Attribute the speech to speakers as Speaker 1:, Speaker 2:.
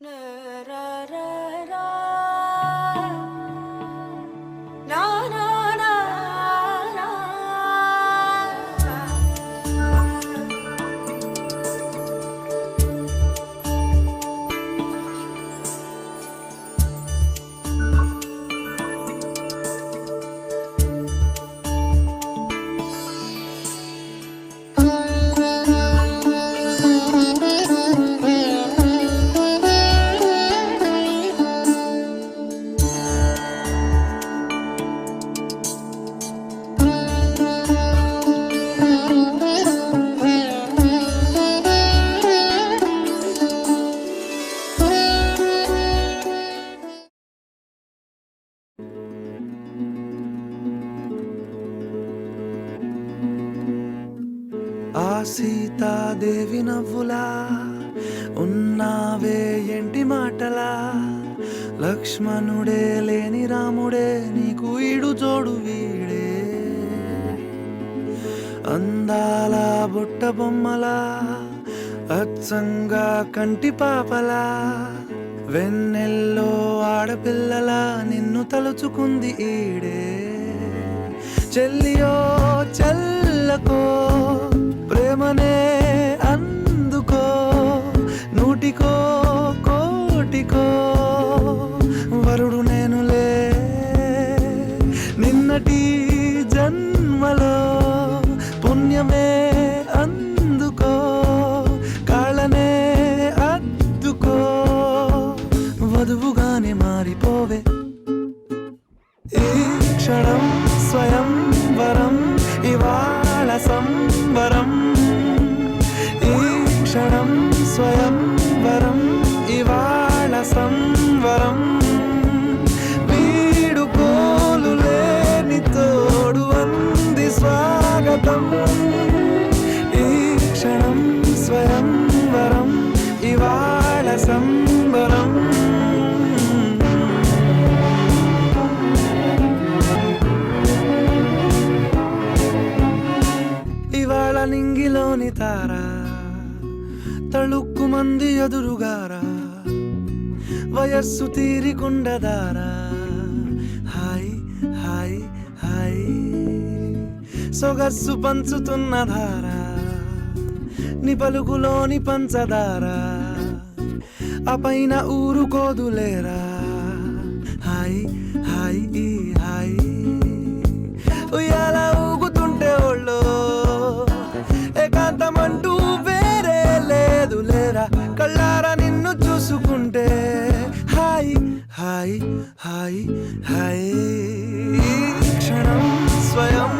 Speaker 1: ఆ సీతాదేవి నవ్వులా ఉన్నావే ఎంటి మాటలా, లక్ష్మణుడే లేని రాముడే నీకు ఈడు జోడు వీడే. అందాల బుట్ట బొమ్మలా అచ్చంగా కంటి పాపలా, వెన్నెల్లో ఆడపిల్లలా నిన్ను తలుచుకుంది ఈడే. చెల్లియో చెల్లకో ప్రేమనే అందుకో, నూటికో కోటికో వరుడు నేనులే. నిన్నటి జన్మలో పుణ్యమే అందుకో, కాళ్ళనే అద్దుకో, వధువుగానే మారిపోవే. ఈ క్షణం స్వయంవరం ఇవాళ సంబరం, ఈ క్షణం స్వయంవరం ఇవాళ సంవరం. వీడుకోలు లేని తోడు అంది స్వాగతం, ఈ క్షణం స్వయంవరం ఇవాళ సంబరం. ఇవాళ నింగిలోని తారా తళుక్కు మంది ఎదురుగారా, వయస్సు తీరికుండదారా. హాయ్ హాయ్ హాయ్ సొగస్సు పంచుతున్న ధారా, నీ పలుకులోని పంచదారా, ఆ పైన ఊరుకోదులేరా. హాయ్ హాయ్ ఈ హాయ్ ఉయ్యాల ఊగుతుంటే ఒళ్ళో ఏకాంతమంటూ వేరే లేదు లేరా. కళ్ళారా నిన్ను చూసుకుంటే హాయ్ హాయ్ హాయ్ హాయ్. క్షణం స్వయం